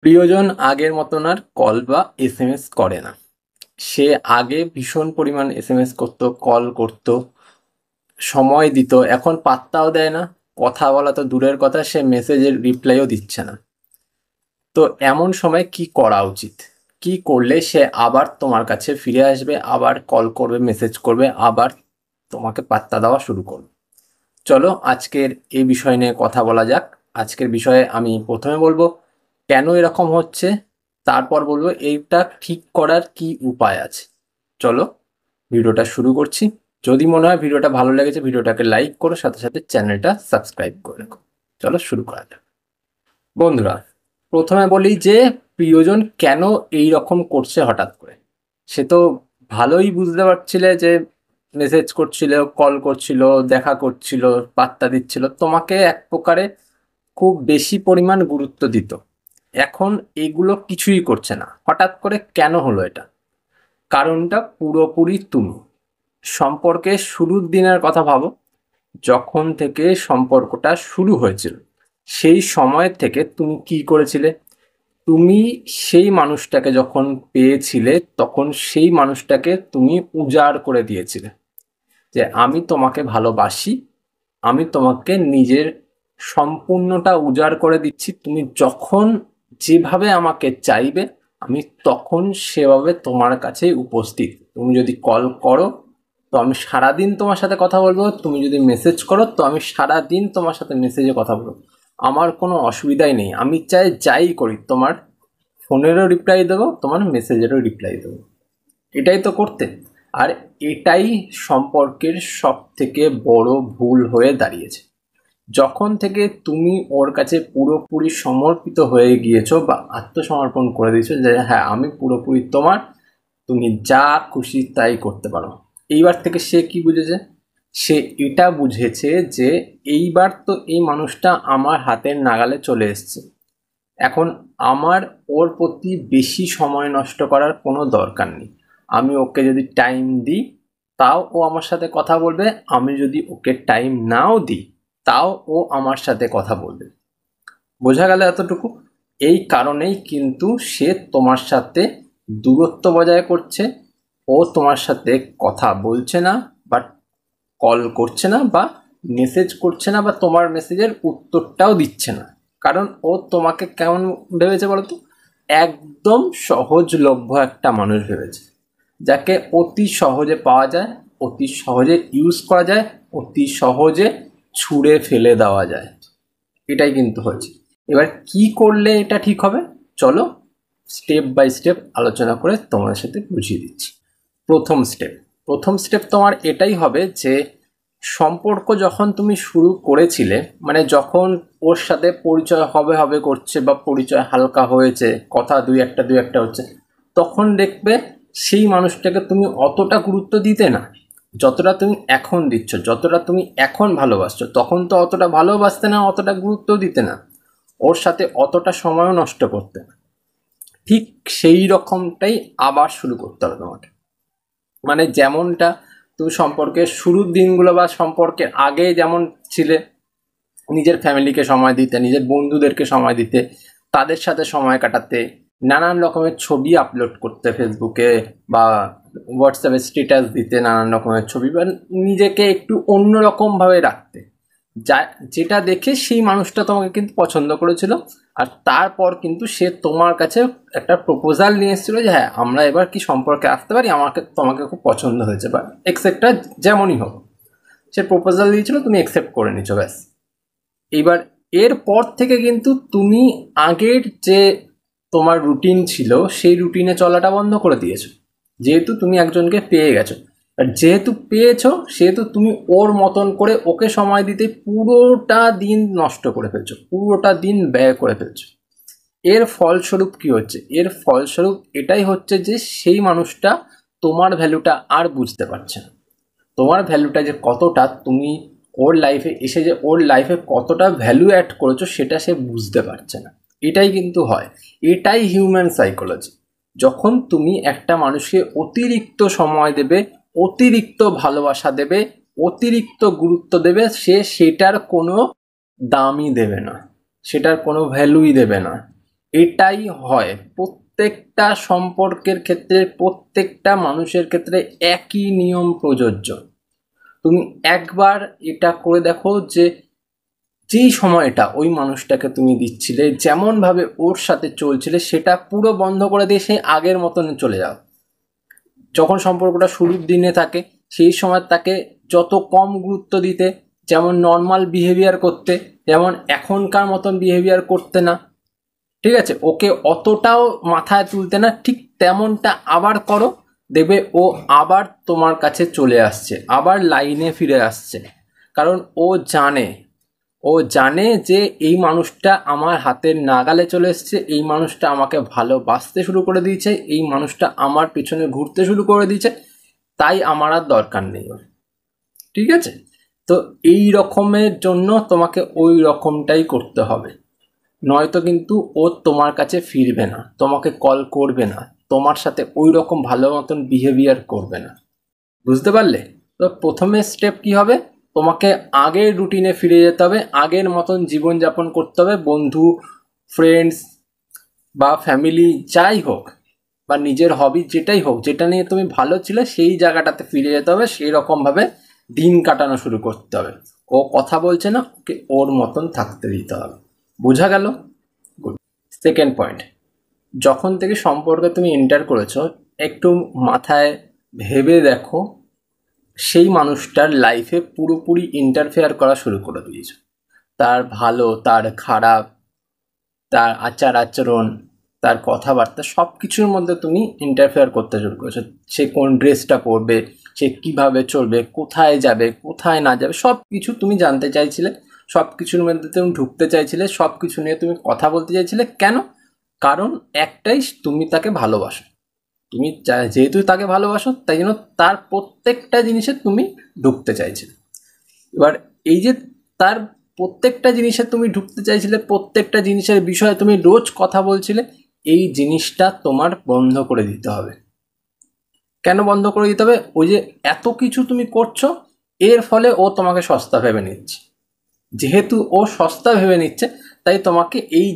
প্রিয়জন আগের মতন আর কল বা এসএমএস করে না। সে আগে ভীষণ পরিমাণ এসএমএস করতো, কল করতো, সময় দিত, এখন পাত্তাও দেয় না। কথা বলা তো দূরের কথা, সে মেসেজের রিপ্লাইও দিচ্ছে না। তো এমন সময় কি করা উচিত? কি করলে সে আবার তোমার কাছে ফিরে আসবে, আবার কল করবে, মেসেজ করবে, আবার তোমাকে পাত্তা দেওয়া শুরু করবে? চলো আজকের এই বিষয় নিয়ে কথা বলা যাক। আজকের বিষয়ে আমি প্রথমে বলবো কেন এরকম হচ্ছে, তারপর বলবো এইটা ঠিক করার কি উপায় আছে। চলো ভিডিওটা শুরু করছি। যদি মনে হয় ভিডিওটা ভালো লেগেছে, ভিডিওটাকে লাইক করো, সাথে সাথে চ্যানেলটা সাবস্ক্রাইব করে রাখো। চলো শুরু করা যাক। বন্ধুরা, প্রথমে বলি যে প্রিয়জন কেন এই রকম করছে হঠাৎ করে। সে তো ভালোই বুঝতে পারছিলে যে মেসেজ করছিল, কল করছিল, দেখা করছিল, পাত্তা দিচ্ছিল, তোমাকে এক প্রকারে খুব বেশি পরিমাণ গুরুত্ব দিত। এখন এগুলো কিছুই করছে না, হঠাৎ করে কেন হলো এটা? কারণটা পুরোপুরি তুমি। সম্পর্কের শুরুর দিনের কথা ভাবো, যখন থেকে সম্পর্কটা শুরু হয়েছিল সেই সময় থেকে তুমি কি করেছিলে? তুমি সেই মানুষটাকে যখন পেয়েছিলে তখন সেই মানুষটাকে তুমি উজাড় করে দিয়েছিলে যে আমি তোমাকে ভালোবাসি, আমি তোমাকে নিজের সম্পূর্ণটা উজাড় করে দিচ্ছি, তুমি যখন যেভাবে আমাকে চাইবে আমি তখন সেভাবে তোমার কাছে উপস্থিত। তুমি যদি কল করো তো আমি সারাদিন তোমার সাথে কথা বলবো, তুমি যদি মেসেজ করো তো আমি সারাদিন তোমার সাথে মেসেজে কথা বলবো। আমার কোনো অসুবিধাই নেই, আমি চাই যাই করি তোমার ফোনেরও রিপ্লাই দেবো, তোমার মেসেজেরও রিপ্লাই দেবো। এটাই তো করতে। আর এটাই সম্পর্কের সব থেকে বড় ভুল হয়ে দাঁড়িয়েছে। যখন থেকে তুমি ওর কাছে পুরোপুরি সমর্পিত হয়ে গিয়েছো বা আত্মসমর্পণ করে দিয়েছো যে হ্যাঁ আমি পুরোপুরি তোমার, তুমি যা খুশি তাই করতে পারো, এইবার থেকে সে কি বুঝেছে? সে এটা বুঝেছে যে এইবার তো এই মানুষটা আমার হাতের নাগালে চলে এসছে। এখন আমার ওর প্রতি বেশি সময় নষ্ট করার কোনো দরকার নেই। আমি ওকে যদি টাইম দিই তাও ও আমার সাথে কথা বলবে, আমি যদি ওকে টাইম নাও দিই তাও ও আমার সাথে কথা বলবে। বোঝা গেল এতটুকু? এই কারণেই কিন্তু সে তোমার সাথে দূরত্ব বজায় করছে। ও তোমার সাথে কথা বলছে না, বা কল করছে না, বা মেসেজ করছে না, বা তোমার মেসেজের উত্তরটাও দিচ্ছে না। কারণ ও তোমাকে কেমন ভেবেছে বলো তো? একদম সহজলভ্য একটা মানুষ ভেবেছে, যাকে অতি সহজে পাওয়া যায়, অতি সহজে ইউজ করা যায়, অতি সহজে ছুঁড়ে ফেলে দেওয়া যায়। এটাই কিন্তু হয়েছে। এবার কি করলে এটা ঠিক হবে, চলো স্টেপ বাই স্টেপ আলোচনা করে তোমার সাথে বুঝিয়ে দিচ্ছি। প্রথম স্টেপ তোমার এটাই হবে যে সম্পর্ক যখন তুমি শুরু করেছিলে, মানে যখন ওর সাথে পরিচয় হবে হবে করছে বা পরিচয় হালকা হয়েছে, কথা দুই একটা হচ্ছে, তখন দেখবে সেই মানুষটাকে তুমি অতটা গুরুত্ব দিতে না যতটা তুমি এখন দিচ্ছ। যতটা তুমি এখন ভালোবাসছো তখন তো অতটা ভালোবাসতে না, অতটা গুরুত্ব দিতে না, ওর সাথে অতটা সময়ও নষ্ট করতে না। ঠিক সেই রকমটাই আবার শুরু করতে হবে তোমাকে। মানে যেমনটা তুমি সম্পর্কের শুরুর দিনগুলো বা সম্পর্কের আগে যেমন ছিলে, নিজের ফ্যামিলিকে সময় দিতে, নিজের বন্ধুদেরকে সময় দিতে, তাদের সাথে সময় কাটাতে, নানান রকমের ছবি আপলোড করতে ফেসবুকে বা হোয়াটসঅ্যাপে স্ট্যাটাস দিতে, নানান রকমের ছবি, বা নিজেকে একটু অন্যরকমভাবে রাখতে, যা যেটা দেখে সেই মানুষটা তোমাকে কিন্তু পছন্দ করেছিল। আর তারপর কিন্তু সে তোমার কাছে একটা প্রপোজাল নিয়ে এসেছিলো যে হ্যাঁ আমরা এবার কি সম্পর্কে আসতে পারি, আমাকে তোমাকে খুব পছন্দ হয়েছে, বা এক্সেপ্টটা যেমনই হোক, সে প্রপোজাল দিয়েছিল, তুমি অ্যাকসেপ্ট করে নিচ্ছ, ব্যাস। এবার এরপর থেকে কিন্তু তুমি আগের যে তোমার রুটিন ছিল সেই রুটিনে চলাটা বন্ধ করে দিয়েছো, যেহেতু তুমি একজনকে পেয়ে গেছো। আর যেহেতু পেয়েছো সেহেতু তুমি ওর মতন করে ওকে সময় দিতে পুরোটা দিন নষ্ট করে ফেলছো, পুরোটা দিন ব্যয় করে ফেলছো। এর ফলস্বরূপ কি হচ্ছে? এর ফলস্বরূপ এটাই হচ্ছে যে সেই মানুষটা তোমার ভ্যালুটা আর বুঝতে পারছে না। তোমার ভ্যালুটা যে কতটা, তুমি ওর লাইফে এসে যে ওর লাইফে কতটা ভ্যালু অ্যাড করেছো সেটা সে বুঝতে পারছে না। এটাই কিন্তু হয়, এটাই হিউম্যান সাইকোলজি। যখন তুমি একটা মানুষকে অতিরিক্ত সময় দেবে, অতিরিক্ত ভালোবাসা দেবে, অতিরিক্ত গুরুত্ব দেবে, সে সেটার কোনো দামই দেবে না, সেটার কোনো ভ্যালুই দেবে না। এটাই হয় প্রত্যেকটা সম্পর্কের ক্ষেত্রে, প্রত্যেকটা মানুষের ক্ষেত্রে একই নিয়ম প্রযোজ্য। তুমি একবার এটা করে দেখো যে যেই সময়টা ওই মানুষটাকে তুমি দিচ্ছিলে, যেমনভাবে ওর সাথে চলছিলে, সেটা পুরো বন্ধ করে দিয়ে সেই আগের মতন চলে যাও। যখন সম্পর্কটা শুরুর দিনে থাকে সেই সময় তাকে যত কম গুরুত্ব দিতে, যেমন নর্মাল বিহেভিয়ার করতে, যেমন এখনকার মতন বিহেভিয়ার করতে না, ঠিক আছে, ওকে অতটাও মাথায় তুলতে না, ঠিক তেমনটা আবার করো। দেখবে ও আবার তোমার কাছে চলে আসছে, আবার লাইনে ফিরে আসছে। কারণ ও জানে যে এই মানুষটা আমার হাতের নাগালে চলে এসছে, এই মানুষটা আমাকে ভালোবাসতে শুরু করে দিয়েছে, এই মানুষটা আমার পিছনে ঘুরতে শুরু করে দিয়েছে, তাই আমার আর দরকার নেই ওর। ঠিক আছে, তো এই রকমের জন্য তোমাকে ওই রকমটাই করতে হবে, নয়তো কিন্তু ও তোমার কাছে ফিরবে না, তোমাকে কল করবে না, তোমার সাথে ওই রকম ভালো মতন বিহেভিয়ার করবে না। বুঝতে পারলে? তো প্রথমে স্টেপ কি হবে, তোমাকে আগের রুটিনে ফিরে যেতে হবে, আগের মতন জীবনযাপন করতে হবে, বন্ধু, ফ্রেন্ডস বা ফ্যামিলি যাই হোক, বা নিজের হবি যেটাই হোক, যেটা নিয়ে তুমি ভালো ছিলে সেই জায়গাটাতে ফিরে যেতে হবে, সেই রকমভাবে দিন কাটানো শুরু করতে হবে। ও কথা বলছে না, ওকে ওর মতন থাকতে দিতে হবে। বোঝা গেল? গুড। সেকেন্ড পয়েন্ট, যখন থেকে সম্পর্কে তুমি এন্টার করেছো, একটু মাথায় ভেবে দেখো সেই মানুষটার লাইফে পুরোপুরি ইন্টারফেয়ার করা শুরু করে দিয়েছো। তার ভালো, তার খারাপ, তার আচার আচরণ, তার কথাবার্তা, সব কিছুর মধ্যে তুমি ইন্টারফেয়ার করতে শুরু করেছো। সে কোন ড্রেসটা পরবে, সে কিভাবে চলবে, কোথায় যাবে, কোথায় না যাবে, সব কিছু তুমি জানতে চাইছিলে, সব কিছুর মধ্যে তুমি ঢুকতে চাইছিলে, সব কিছু নিয়ে তুমি কথা বলতে চাইছিলে। কেন? কারণ একটাই, তুমি তাকে ভালোবাসো। তুমি যেহেতু তাকে ভালোবাসো, তাই জন্য তার প্রত্যেকটা জিনিসে তুমি ঢুকতে চাইছিলে। এবার এই যে তার প্রত্যেকটা জিনিসে তুমি ঢুকতে চাইছিলে, প্রত্যেকটা জিনিসের বিষয়ে তুমি রোজ কথা বলছিলে, এই জিনিসটা তোমার বন্ধ করে দিতে হবে। কেন বন্ধ করে দিতে হবে? ওই যে এত কিছু তুমি করছো, এর ফলে ও তোমাকে সস্তা ভেবে নিচ্ছে। যেহেতু ও সস্তা ভেবে নিচ্ছে, তাই তোমাকে এই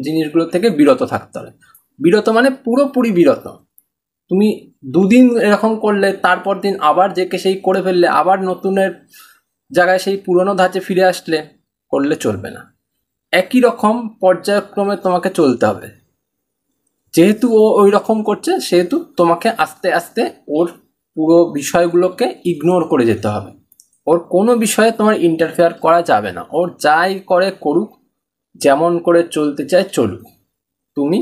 জিনিসগুলো থেকে বিরত থাকতে হবে। বিরত মানে পুরোপুরি বিরত। তুমি দুদিন এরকম করলে, তারপর দিন আবার যে কে সেই করে ফেললে, আবার নতুনের জায়গায় সেই পুরনো ধাঁচে ফিরে আসলে, করলে চলবে না। একই রকম পর্যায়ক্রমে তোমাকে চলতে হবে। যেহেতু ও ওই রকম করছে, সেহেতু তোমাকে আস্তে আস্তে ওর পুরো বিষয়গুলোকে ইগনোর করে যেতে হবে। ওর কোনো বিষয়ে তোমার ইন্টারফেয়ার করা যাবে না। ওর যাই করে করুক, যেমন করে চলতে চায় চলুক, তুমি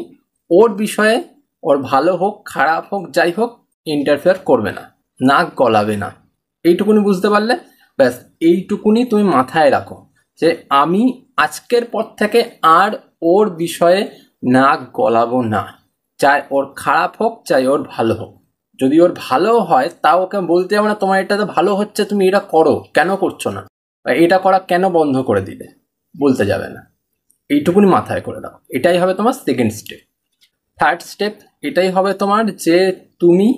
ওর বিষয়ে, ওর ভালো হোক খারাপ হোক যাই হোক, ইন্টারফেয়ার করবে না, নাক গলাবে না। এইটুকুনি বুঝতে পারলে? ব্যাস, এইটুকুনি তুমি মাথায় রাখো যে আমি আজকের পর থেকে আর ওর বিষয়ে নাক গলাবো না। চাই ওর খারাপ হোক, চাই ওর ভালো হোক। যদি ওর ভালো হয় তাও ওকে বলতে হবে না তোমার এটাতে ভালো হচ্ছে, তুমি এটা করো, কেন করছো না, বা এটা করা কেন বন্ধ করে দিলে, বলতে যাবে না। এইটুকুনি মাথায় করে দাও। এটাই হবে তোমার সেকেন্ড স্টেপ। থার্ড স্টেপ এটাই হবে তোমার যে তুমি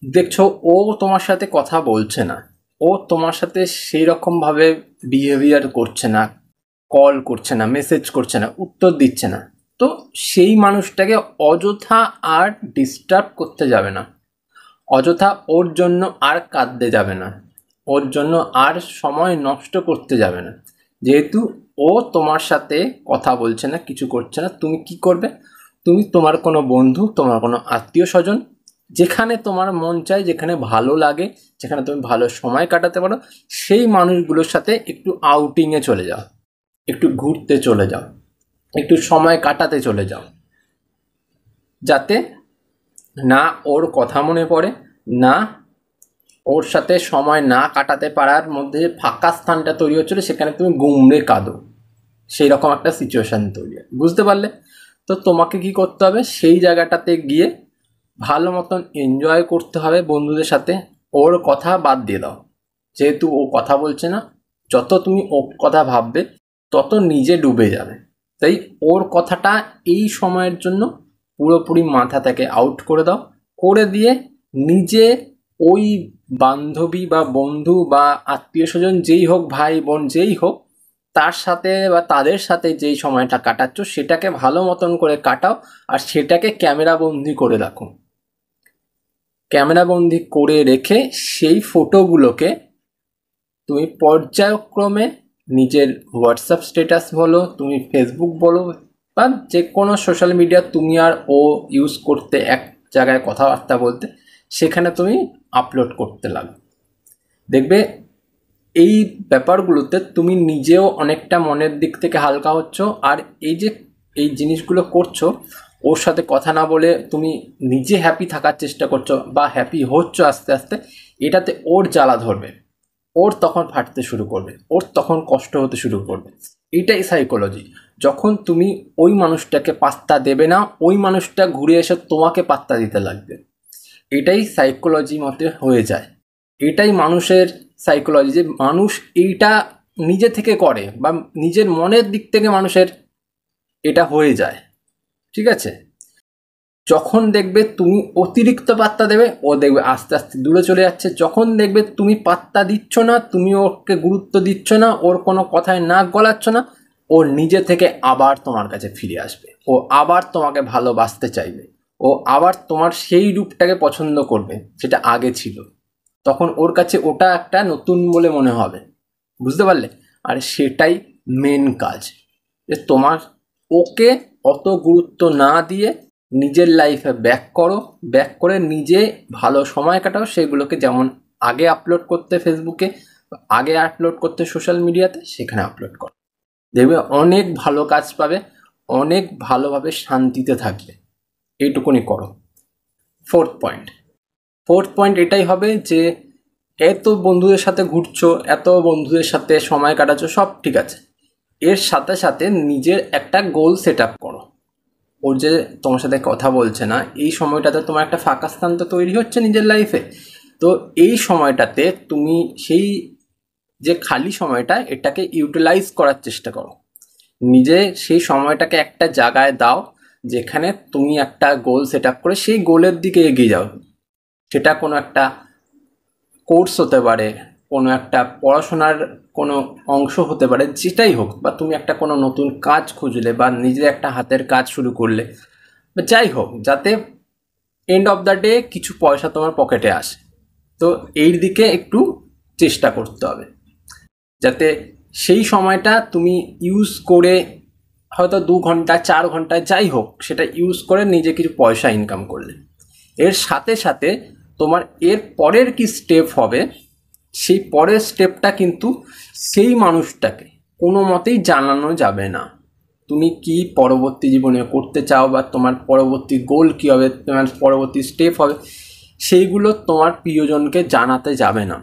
দেখছো ও তোমার সাথে কথা বলছে না, ও তোমার সাথে সেই রকমভাবে বিহেভিয়ার করছে না, কল করছে না, মেসেজ করছে না, উত্তর দিচ্ছে না। তো সেই মানুষটাকে অযথা আর ডিস্টার্ব করতে যাবে না, অযথা ওর জন্য আর কাঁদতে যাবে না, ওর জন্য আর সময় নষ্ট করতে যাবে না। যেহেতু ও তোমার সাথে কথা বলছে না, কিছু করছে না, তুমি কি করবে? তুমি তোমার কোনো বন্ধু, তোমার কোনো আত্মীয় স্বজন, যেখানে তোমার মন চায়, যেখানে ভালো লাগে, যেখানে তুমি ভালো সময় কাটাতে পারো, সেই মানুষগুলোর সাথে একটু আউটিংয়ে চলে যাও, একটু ঘুরতে চলে যাও, একটু সময় কাটাতে চলে যাও, যাতে না ওর কথা মনে পড়ে, না ওর সাথে সময় না কাটাতে পারার মধ্যে যে ফাঁকা স্থানটা তৈরি হচ্ছিল, সেখানে তুমি গুমড়ে কাঁদো, সেই রকম একটা সিচুয়েশান তৈরি হয়। বুঝতে পারলে? তো তোমাকে কি করতে হবে, সেই জায়গাটাতে গিয়ে ভালো মতন এনজয় করতে হবে বন্ধুদের সাথে। ওর কথা বাদ দিয়ে দাও, যেহেতু ও কথা বলছে না, যত তুমি ওর কথা ভাববে তত নিজে ডুবে যাবে। তাই ওর কথাটা এই সময়ের জন্য পুরোপুরি মাথা থেকে আউট করে দাও, করে দিয়ে নিজে ওই বান্ধবী বা বন্ধু বা আত্মীয় স্বজন যেই হোক, ভাই বোন যেই হোক, তার সাথে বা তাদের সাথে যেই সময়টা কাটাচ্ছ সেটাকে ভালো মতন করে কাটাও, আর সেটাকে ক্যামেরা বন্দি করে রাখো। ক্যামেরা বন্দি করে রেখে সেই ফটোগুলোকে তুমি পর্যায়ক্রমে নিজের হোয়াটসঅ্যাপ স্ট্যাটাস বলো, তুমি ফেসবুক বলো, বা যে কোনো সোশ্যাল মিডিয়া তুমি আর ও ইউজ করতে এক জায়গায় কথাবার্তা বলতে, সেখানে তুমি আপলোড করতে লাগো। দেখবে এই ব্যাপারগুলোতে তুমি নিজেও অনেকটা মনের দিক থেকে হালকা হচ্ছ, আর এই যে এই জিনিসগুলো করছো ওর সাথে কথা না বলে তুমি নিজে হ্যাপি থাকার চেষ্টা করছো বা হ্যাপি হচ্ছ আস্তে আস্তে, এটাতে ওর জ্বালা ধরবে, ওর তখন ফাটতে শুরু করবে, ওর তখন কষ্ট হতে শুরু করবে। এটাই সাইকোলজি। যখন তুমি ওই মানুষটাকে পাত্তা দেবে না, ওই মানুষটা ঘুরে এসে তোমাকে পাত্তা দিতে লাগবে। এটাই সাইকোলজি মতে হয়ে যায়। এটাই মানুষের সাইকোলজি, যে মানুষ এইটা নিজে থেকে করে বা নিজের মনের দিক থেকে মানুষের এটা হয়ে যায়। ঠিক আছে? যখন দেখবে তুমি অতিরিক্ত পাত্তা দেবে, ও দেখবে আস্তে আস্তে দূরে চলে যাচ্ছে। যখন দেখবে তুমি পাত্তা দিচ্ছ না, তুমি ওকে গুরুত্ব দিচ্ছ না, ওর কোনো কথায় নাক গলাচ্ছ না, ও নিজে থেকে আবার তোমার কাছে ফিরে আসবে, ও আবার তোমাকে ভালোবাসতে চাইবে, ও আবার তোমার সেই রূপটাকে পছন্দ করবে যেটা আগে ছিল। তখন ওর কাছে ওটা একটা নতুন বলে মনে হবে। বুঝতে পারলে? আর সেটাই মেন কাজ, যে তোমার ওকে অত গুরুত্ব না দিয়ে নিজের লাইফে ব্যাক করো, ব্যাক করে নিজে ভালো সময় কাটাও। সেগুলোকে যেমন আগে আপলোড করতে ফেসবুকে, আগে আপলোড করতে সোশ্যাল মিডিয়াতে, সেখানে আপলোড করো। দেখবে অনেক ভালো কাজ পাবে, অনেক ভালোভাবে শান্তিতে থাকবে। এইটুকুনি করো। ফোর্থ পয়েন্ট এটাই হবে যে এত বন্ধুদের সাথে ঘুরছো, এত বন্ধুদের সাথে সময় কাটাচ্ছো, সব ঠিক আছে, এর সাথে সাথে নিজের একটা গোল সেট আপ করো। ওর যে তোমার সাথে কথা বলছে না, এই সময়টাতে তোমার একটা ফাঁকা স্থান তো তৈরি হচ্ছে নিজের লাইফে। তো এই সময়টাতে তুমি সেই যে খালি সময়টা, এটাকে ইউটিলাইজ করার চেষ্টা করো। নিজে সেই সময়টাকে একটা জায়গায় দাও যেখানে তুমি একটা গোল সেট আপ করে সেই গোলের দিকে এগিয়ে যাও। সেটা কোনো একটা কোর্স হতে পারে, কোনো একটা পড়াশোনার কোনো অংশ হতে পারে, যেটাই হোক, বা তুমি একটা কোনো নতুন কাজ খুঁজলে বা নিজের একটা হাতের কাজ শুরু করলে, বা যাই হোক, যাতে এন্ড অফ দ্য ডে কিছু পয়সা তোমার পকেটে আসে। তো এই দিকে একটু চেষ্টা করতে হবে, যাতে সেই সময়টা তুমি ইউজ করে, হয়তো 2 ঘন্টা 4 ঘন্টা যাই হোক, সেটা ইউজ করে নিজে কিছু পয়সা ইনকাম করলে। এর সাথে সাথে তোমার এর পরের কি স্টেপ হবে, সেই পরের স্টেপটা কিন্তু সেই মানুষটাকে কোনো মতেই জানানো যাবে না। তুমি কি পরবর্তী জীবনে করতে চাও, বা তোমার পরবর্তী গোল কী হবে, তোমার পরবর্তী স্টেপ হবে, সেইগুলো তোমার প্রিয়জনকে জানাতে যাবে না।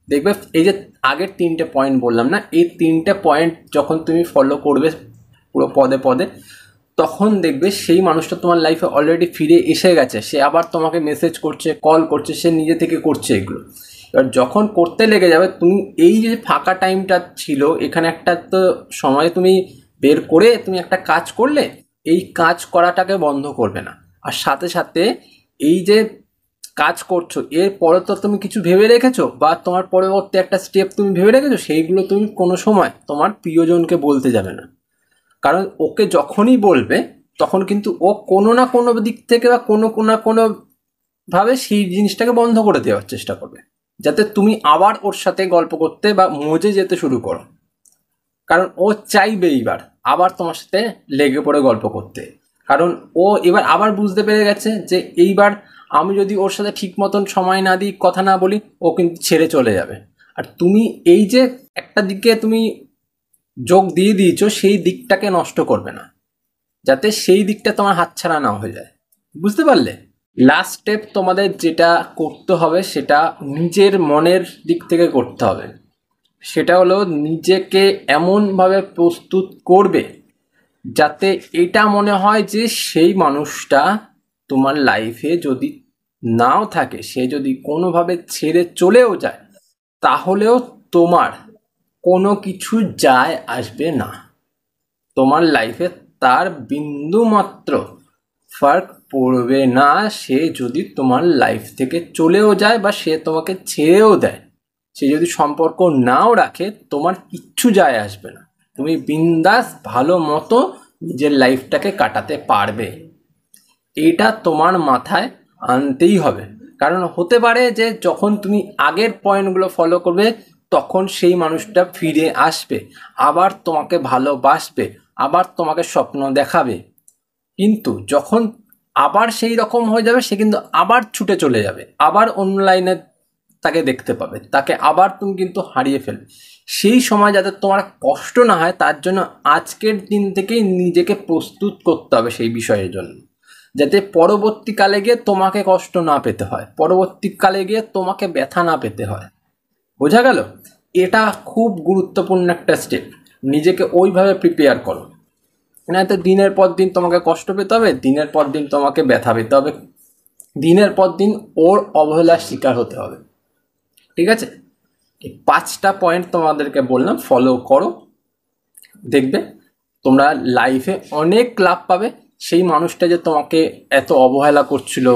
দেখবে এই যে আগের 3টে পয়েন্ট বললাম না, এই 3টে পয়েন্ট যখন তুমি ফলো করবে পুরো পদে পদে, তখন দেখবে সেই মানুষটা তোমার লাইফে অলরেডি ফিরে এসে গেছে, সে আবার তোমাকে মেসেজ করছে, কল করছে, সে নিজে থেকে করছে এগুলো। এবার যখন করতে লেগে যাবে, তুমি এই যে ফাঁকা টাইমটা ছিল, এখানে একটা তো সময় তুমি বের করে তুমি একটা কাজ করলে, এই কাজ করাটাকে বন্ধ করবে না। আর সাথে সাথে এই যে কাজ করছো, এরপরে তো তুমি কিছু ভেবে রেখেছো, বা তোমার পরবর্তী একটা স্টেপ তুমি ভেবে রেখেছো, সেইগুলো তুমি কোনো সময় তোমার প্রিয়জনকে বলতে যাবে না। কারণ ওকে যখনই বলবে, তখন কিন্তু ও কোনো না কোনো দিক থেকে বা কোনো না কোনো ভাবে সেই জিনিসটাকে বন্ধ করে দেওয়ার চেষ্টা করবে, যাতে তুমি আবার ওর সাথে গল্প করতে বা মজে যেতে শুরু করো। কারণ ও চাইবে এইবার আবার তোমার সাথে লেগে পড়ে গল্প করতে। কারণ ও এবার আবার বুঝতে পেরে গেছে যে এইবার আমি যদি ওর সাথে ঠিক মতন সময় না দিই, কথা না বলি, ও কিন্তু ছেড়ে চলে যাবে। আর তুমি এই যে একটা দিকে তুমি যোগ দিয়ে দিয়েছো, সেই দিকটাকে নষ্ট করবে না, যাতে সেই দিকটা তোমার হাতছাড়া না হয়ে যায়। বুঝতে পারলে? লাস্ট স্টেপ তোমাদের যেটা করতে হবে, সেটা নিজের মনের দিক থেকে করতে হবে। সেটা হলো নিজেকে এমনভাবে প্রস্তুত করবে যাতে এটা মনে হয় যে সেই মানুষটা তোমার লাইফে যদি নাও থাকে, সে যদি কোনোভাবে ছেড়ে চলেও যায়, তাহলেও তোমার কোনো কিছু যায় আসবে না। তোমার লাইফে তার বিন্দুমাত্র ফার্ক পড়বে না। সে যদি তোমার লাইফ থেকে চলেও যায়, বা সে তোমাকে ছেড়েও দেয়, সে যদি সম্পর্ক নাও রাখে, তোমার কিচ্ছু যায় আসবে না। তুমি বিন্দাস ভালো মতো নিজের লাইফটাকে কাটাতে পারবে। এটা তোমার মাথায় আনতেই হবে। কারণ হতে পারে যে যখন তুমি আগের পয়েন্টগুলো ফলো করবে তখন সেই মানুষটা ফিরে আসবে, আবার তোমাকে ভালোবাসবে, আবার তোমাকে স্বপ্ন দেখাবে। কিন্তু যখন আবার সেই রকম হয়ে যাবে সে কিন্তু আবার ছুটে চলে যাবে, আবার অন্য লাইনে তাকে দেখতে পাবে, তাকে আবার তুমি কিন্তু হারিয়ে ফেলবে। সেই সময় যাতে তোমার কষ্ট না হয় তার জন্য আজকের দিন থেকেই নিজেকে প্রস্তুত করতে হবে সেই বিষয়ের জন্য, যাতে পরবর্তীকালে গিয়ে তোমাকে কষ্ট না পেতে হয়, পরবর্তীকালে গিয়ে তোমাকে ব্যথা না পেতে হয়। বোঝা গেল? এটা খুব গুরুত্বপূর্ণ একটা স্টেপ। নিজেকে ওইভাবে প্রিপেয়ার করো, না তো দিনের পর দিন তোমাকে কষ্ট পেতে হবে, দিনের পর দিন তোমাকে ব্যথা পেতে হবে, দিনের পর দিন ওর অবহেলার শিকার হতে হবে। ঠিক আছে? এই 5টা পয়েন্ট তোমাদেরকে বললাম, ফলো করো, দেখবে তোমরা লাইফে অনেক লাভ পাবে। সেই মানুষটা যে তোমাকে এত অবহেলা করছিল,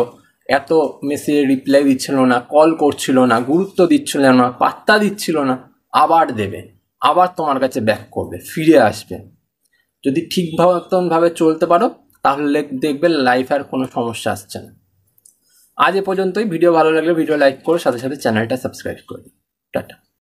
এত মেসেজে রিপ্লাই দিচ্ছিল না, কল করছিল না, গুরুত্ব দিচ্ছিল না, পাত্তা দিচ্ছিল না, আবার দেবে, আবার তোমার কাছে ব্যাক করবে, ফিরে আসবে। যদি ঠিক মতনভাবে চলতে পারো তাহলে দেখবে লাইফে আর কোনো সমস্যা আসছে না। আজ এ পর্যন্তই। ভিডিও ভালো লাগলে ভিডিও লাইক করো, সাথে সাথে চ্যানেলটা সাবস্ক্রাইব করে দিও। টাটা।